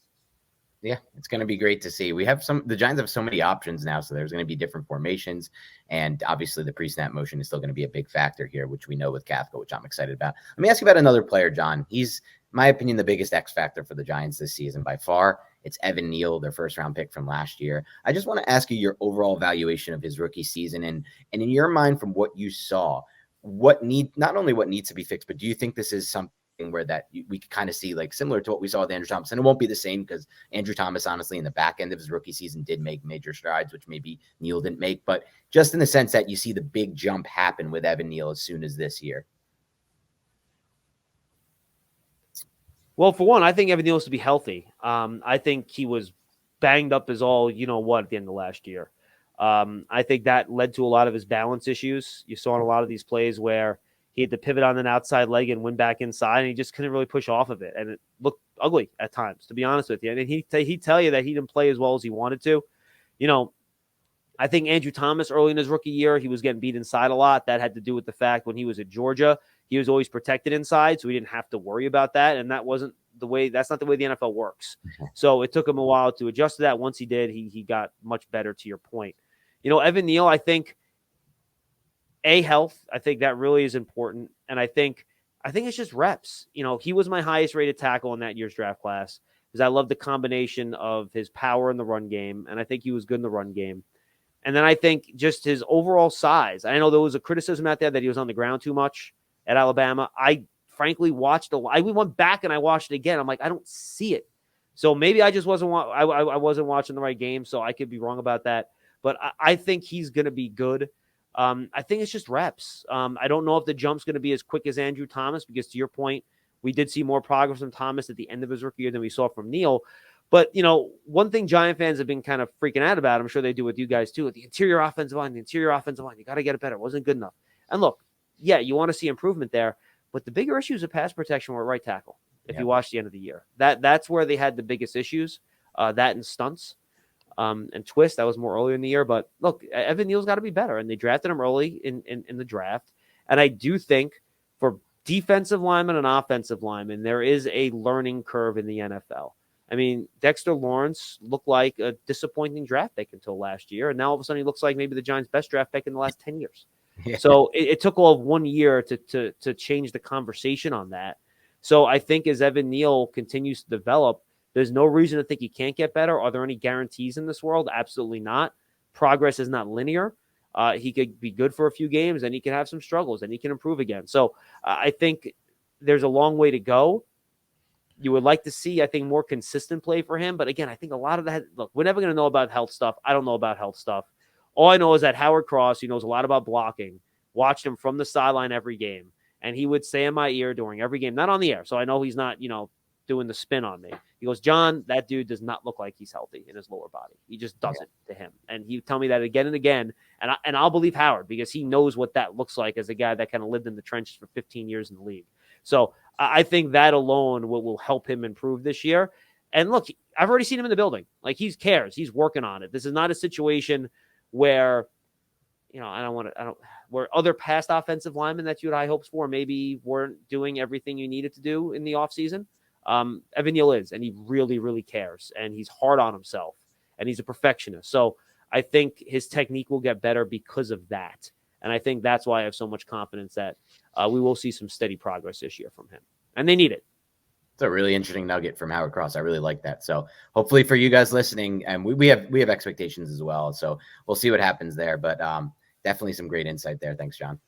Yeah, it's going to be great to see. The Giants have so many options now, so there's going to be different formations, and obviously the pre-snap motion is still going to be a big factor here, which we know with Kafka, which I'm excited about. Let me ask you about another player, John. He's, in my opinion, the biggest X factor for the Giants this season by far. It's Evan Neal, their first-round pick from last year. I just want to ask you your overall evaluation of his rookie season, and in your mind, from what you saw, not only what needs to be fixed, but do you think this is something where we could kind of see, like, similar to what we saw with Andrew Thomas? And it won't be the same, because Andrew Thomas, honestly, in the back end of his rookie season did make major strides, which maybe Neal didn't make, but just in the sense that you see the big jump happen with Evan Neal as soon as this year. Well, for one, I think Evan Neal is to be healthy. I think he was banged up as all at the end of last year. I think that led to a lot of his balance issues. You saw in a lot of these plays where he had to pivot on an outside leg and win back inside, and he just couldn't really push off of it. And it looked ugly at times, to be honest with you. And he'd tell you that he didn't play as well as he wanted to. I think Andrew Thomas early in his rookie year, he was getting beat inside a lot. That had to do with the fact when he was at Georgia, he was always protected inside, so he didn't have to worry about that. And that's not the way the NFL works. So it took him a while to adjust to that. Once he did, he got much better, to your point. Evan Neal, I think, health. I think that really is important. And I think it's just reps. He was my highest rated tackle in that year's draft class, because I love the combination of his power in the run game. And I think he was good in the run game. And then I think just his overall size. I know there was a criticism out there that he was on the ground too much at Alabama. I frankly we went back and I watched it again. I'm like, I don't see it. So maybe I just wasn't watching the right game. So I could be wrong about that. But I think he's going to be good. I think it's just reps. I don't know if the jump's going to be as quick as Andrew Thomas, because to your point, we did see more progress from Thomas at the end of his rookie year than we saw from Neal. But, one thing Giant fans have been kind of freaking out about, I'm sure they do with you guys too, the interior offensive line, you got to get it better. It wasn't good enough. And look, yeah, you want to see improvement there, but the bigger issues of pass protection were right tackle. If you watch the end of the year, that's where they had the biggest issues, that and stunts. And twist, that was more earlier in the year. But look, Evan Neal's got to be better, and they drafted him early in the draft. And I do think for defensive lineman and offensive lineman, there is a learning curve in the NFL. I mean, Dexter Lawrence looked like a disappointing draft pick until last year, and now all of a sudden he looks like maybe the Giants' best draft pick in the last 10 years. Yeah. So it took all of 1 year to change the conversation on that. So I think as Evan Neal continues to develop, there's no reason to think he can't get better. Are there any guarantees in this world? Absolutely not. Progress is not linear. He could be good for a few games, and he can have some struggles, and he can improve again. So I think there's a long way to go. You would like to see, I think, more consistent play for him. But again, I think a lot of that, look, we're never going to know about health stuff. I don't know about health stuff. All I know is that Howard Cross, who knows a lot about blocking, watched him from the sideline every game. And he would say in my ear during every game, not on the air. So I know he's not, doing the spin on me. He goes, John, that dude does not look like he's healthy in his lower body. He just doesn't to him. And he would tell me that again and again. And I'll believe Howard because he knows what that looks like as a guy that kind of lived in the trenches for 15 years in the league. So I think that alone will help him improve this year. And look, I've already seen him in the building. Like he cares. He's working on it. This is not a situation where, where other past offensive linemen that you had high hopes for maybe weren't doing everything you needed to do in the offseason. Evan Neal is, and he really, really cares. And he's hard on himself. And he's a perfectionist. So I think his technique will get better because of that. And I think that's why I have so much confidence that we will see some steady progress this year from him. And they need it. It's a really interesting nugget from Howard Cross. I really like that. So hopefully for you guys listening, and we have expectations as well. So we'll see what happens there. But definitely some great insight there. Thanks, John.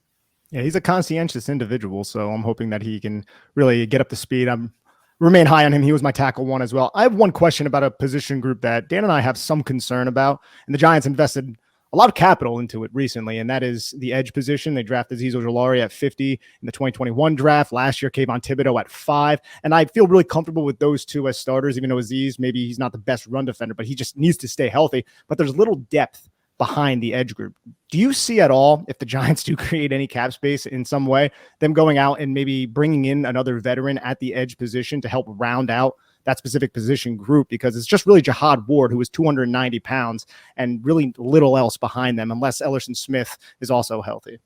Yeah, he's a conscientious individual. So I'm hoping that he can really get up to speed. I'm remain high on him. He was my tackle one as well. I have one question about a position group that Dan and I have some concern about. And the Giants invested a lot of capital into it recently, and that is the edge position. They drafted Azeez Ojulari at 50 in the 2021 draft. Last year, Kayvon Thibodeau at 5. And I feel really comfortable with those two as starters, even though Azeez, maybe he's not the best run defender, but he just needs to stay healthy. But there's little depth behind the edge group. Do you see at all, if the Giants do create any cap space in some way, them going out and maybe bringing in another veteran at the edge position to help round out that specific position group? Because it's just really Jihad Ward, who is 290 pounds, and really little else behind them, unless Ellerson Smith is also healthy.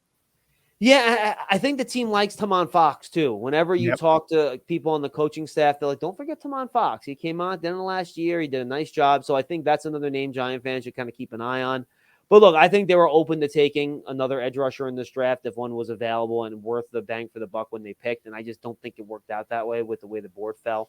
Yeah, I think the team likes Tamon Fox, too. Whenever you talk to people on the coaching staff, they're like, don't forget Tamon Fox. He came on at the end of last year. He did a nice job. So I think that's another name Giant fans should kind of keep an eye on. But look, I think they were open to taking another edge rusher in this draft if one was available and worth the bang for the buck when they picked. And I just don't think it worked out that way with the way the board fell.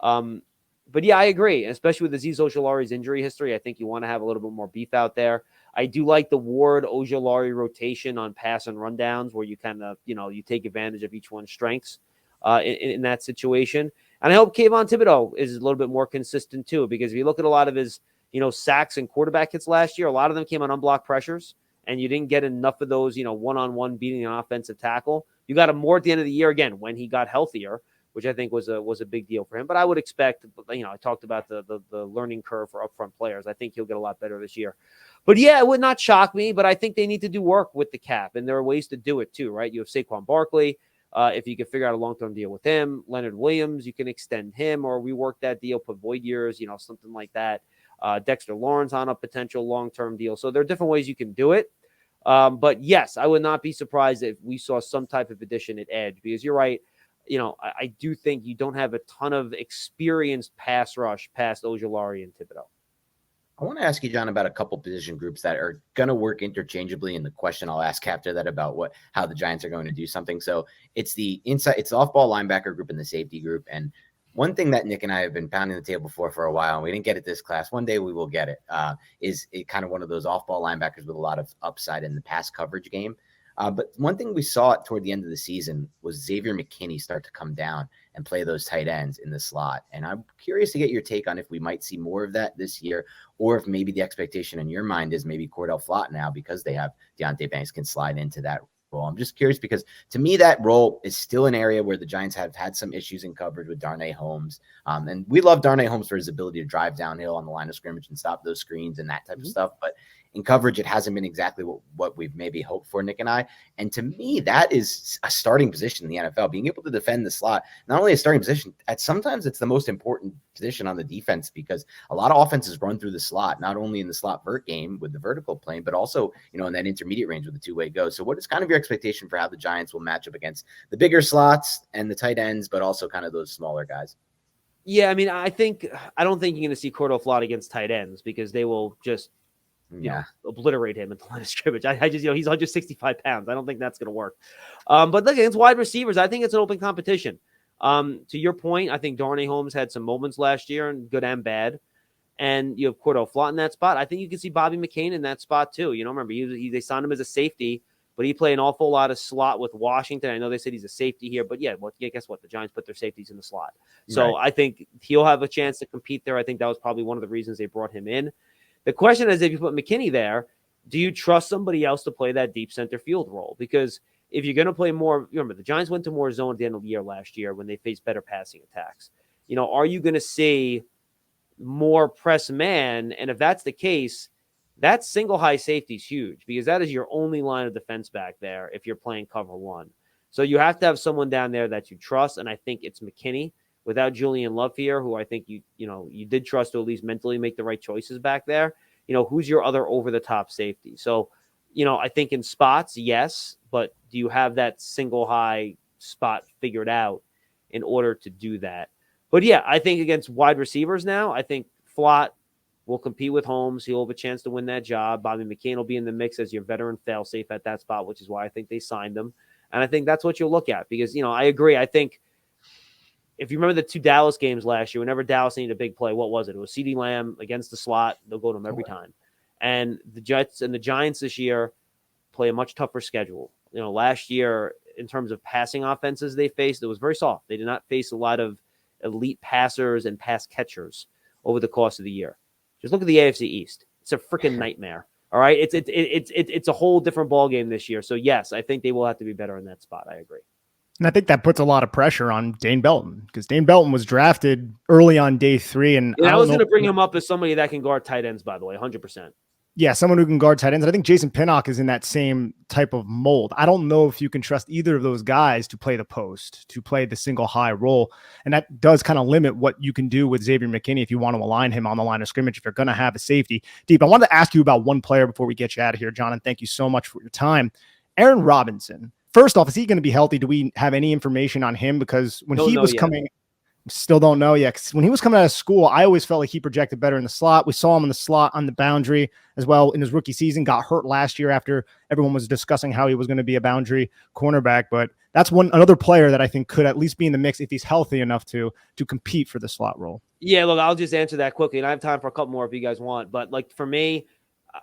But yeah, I agree. Especially with Azeez Ojulari's injury history, I think you want to have a little bit more beef out there. I do like the Ward Ojulari rotation on pass and rundowns where you kind of, you take advantage of each one's strengths in that situation. And I hope Kayvon Thibodeau is a little bit more consistent too, because if you look at a lot of his, sacks and quarterback hits last year, a lot of them came on unblocked pressures, and you didn't get enough of those, one-on-one beating an offensive tackle. You got him more at the end of the year again when he got healthier, which I think was a big deal for him. But I would expect, I talked about the learning curve for upfront players. I think he'll get a lot better this year. But yeah, it would not shock me, but I think they need to do work with the cap, and there are ways to do it too, right? You have Saquon Barkley. If you can figure out a long-term deal with him, Leonard Williams, you can extend him or rework that deal, put void years, something like that. Dexter Lawrence on a potential long-term deal. So there are different ways you can do it. But yes, I would not be surprised if we saw some type of addition at edge, because you're right. I do think you don't have a ton of experienced pass rush past Ojulari and Thibodeau. I want to ask you, John, about a couple position groups that are going to work interchangeably. And the question I'll ask after that about how the Giants are going to do something. So it's the off-ball linebacker group and the safety group. And one thing that Nick and I have been pounding the table for a while, and we didn't get it this class. One day we will get it. Is it kind of one of those off-ball linebackers with a lot of upside in the pass coverage game. But one thing we saw toward the end of the season was Xavier McKinney start to come down and play those tight ends in the slot. And I'm curious to get your take on if we might see more of that this year, or if maybe the expectation in your mind is maybe Cordell Flott now, because they have Deonte Banks, can slide into that role. I'm just curious, because to me, that role is still an area where the Giants have had some issues in coverage with Darnay Holmes. And we love Darnay Holmes for his ability to drive downhill on the line of scrimmage and stop those screens and that type of stuff. But in coverage, it hasn't been exactly what we've maybe hoped for, Nick and I. And to me, that is a starting position in the NFL. Being able to defend the slot, not only a starting position, sometimes it's the most important position on the defense, because a lot of offenses run through the slot, not only in the slot vert game with the vertical plane, but also, in that intermediate range with the two-way go. So what is kind of your expectation for how the Giants will match up against the bigger slots and the tight ends, but also kind of those smaller guys? Yeah, I mean, I don't think you're going to see Cordell Flott against tight ends, because they will just obliterate him at the line of scrimmage. I just, he's 165 pounds. I don't think that's going to work. But look, against wide receivers, I think it's an open competition. To your point, I think Darnay Holmes had some moments last year, and good and bad. And you have Cordell Flott in that spot. I think you can see Bobby McCain in that spot too. Remember, they signed him as a safety, but he played an awful lot of slot with Washington. I know they said he's a safety here, but guess what? The Giants put their safeties in the slot. So right. I think he'll have a chance to compete there. I think that was probably one of the reasons they brought him in. The question is, if you put McKinney there, do you trust somebody else to play that deep center field role? Because if you're going to play more, remember, the Giants went to more zone at the end of the year last year when they faced better passing attacks. Are you going to see more press man? And if that's the case, that single high safety is huge, because that is your only line of defense back there if you're playing cover one. So you have to have someone down there that you trust, and I think it's McKinney. Without Julian Love here, who I think you did trust to at least mentally make the right choices back there. Who's your other over-the-top safety? So, I think in spots, yes, but do you have that single high spot figured out in order to do that? But yeah, I think against wide receivers now, I think Flott will compete with Holmes. He'll have a chance to win that job. Bobby McCain will be in the mix as your veteran fail-safe at that spot, which is why I think they signed him. And I think that's what you'll look at, because, I agree. I think if you remember the two Dallas games last year, whenever Dallas needed a big play, what was it? It was CeeDee Lamb against the slot. They'll go to him every time. And the Jets and the Giants this year play a much tougher schedule. Last year, in terms of passing offenses they faced, it was very soft. They did not face a lot of elite passers and pass catchers over the course of the year. Just look at the AFC East. It's a freaking nightmare. All right. It's a whole different ballgame this year. So yes, I think they will have to be better in that spot. I agree. And I think that puts a lot of pressure on Dane Belton, because Dane Belton was drafted early on day 3. And I was going to bring him up as somebody that can guard tight ends, by the way, 100%. Yeah, someone who can guard tight ends. I think Jason Pinnock is in that same type of mold. I don't know if you can trust either of those guys to play the post, to play the single high role. And that does kind of limit what you can do with Xavier McKinney if you want to align him on the line of scrimmage, if you're going to have a safety. Deep, I wanted to ask you about one player before we get you out of here, John, and thank you so much for your time. Aaron Robinson. First off, is he going to be healthy? Do we have any information on him? Because when he was coming, still don't know yet. When he was coming out of school, I always felt like he projected better in the slot. We saw him in the slot on the boundary as well in his rookie season. Got hurt last year after everyone was discussing how he was going to be a boundary cornerback. But that's another player that I think could at least be in the mix if he's healthy enough to compete for the slot role. Yeah, look, I'll just answer that quickly, and I have time for a couple more if you guys want. But for me,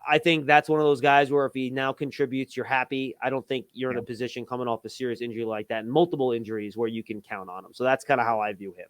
I think that's one of those guys where if he now contributes, you're happy. I don't think you're in a position coming off a serious injury like that and multiple injuries where you can count on him. So that's kind of how I view him.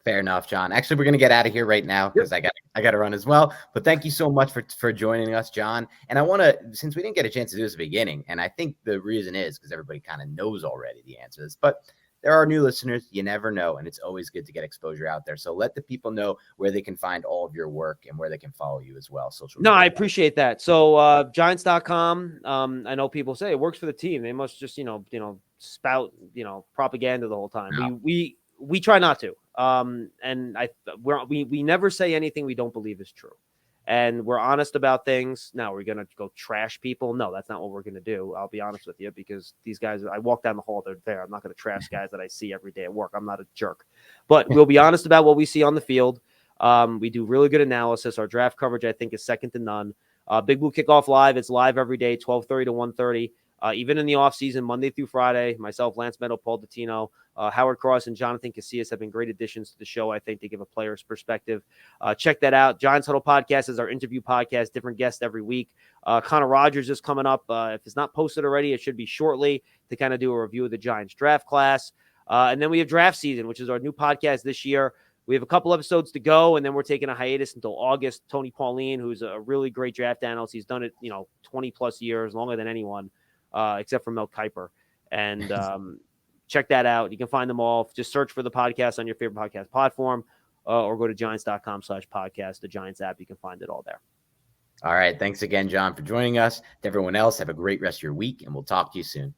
Fair enough, John. Actually, we're going to get out of here right now because I got to run as well. But thank you so much for joining us, John. And I want to, since we didn't get a chance to do this at the beginning, and I think the reason is because everybody kind of knows already the answers, but there are new listeners. You never know, and it's always good to get exposure out there. So let the people know where they can find all of your work and where they can follow you as well. Social media. No, I appreciate that. So Giants.com. I know people say it works for the team. They must just spout propaganda the whole time. No. We try not to. And we never say anything we don't believe is true. And we're honest about things. Now, we're going to go trash people. No, that's not what we're going to do. I'll be honest with you, because these guys, I walk down the hall, they're there. I'm not going to trash guys that I see every day at work. I'm not a jerk. But we'll be honest about what we see on the field. We do really good analysis. Our draft coverage, I think, is second to none. Big Blue Kickoff Live. It's live every day, 12:30 to 1:30. Even in the offseason, Monday through Friday, myself, Lance Meadow, Paul Dottino, Howard Cross, and Jonathan Casillas have been great additions to the show, I think, to give a player's perspective. Check that out. Giants Huddle Podcast is our interview podcast, different guests every week. Connor Rogers is coming up. If it's not posted already, it should be shortly to kind of do a review of the Giants draft class. And then we have Draft Season, which is our new podcast this year. We have a couple episodes to go, and then we're taking a hiatus until August. Tony Pauline, who's a really great draft analyst, he's done it 20-plus years, longer than anyone. Except for Mel Kiper. And check that out. You can find them all. Just search for the podcast on your favorite podcast platform or go to giants.com/podcast, the Giants app. You can find it all there. All right. Thanks again, John, for joining us. To everyone else, have a great rest of your week, and we'll talk to you soon.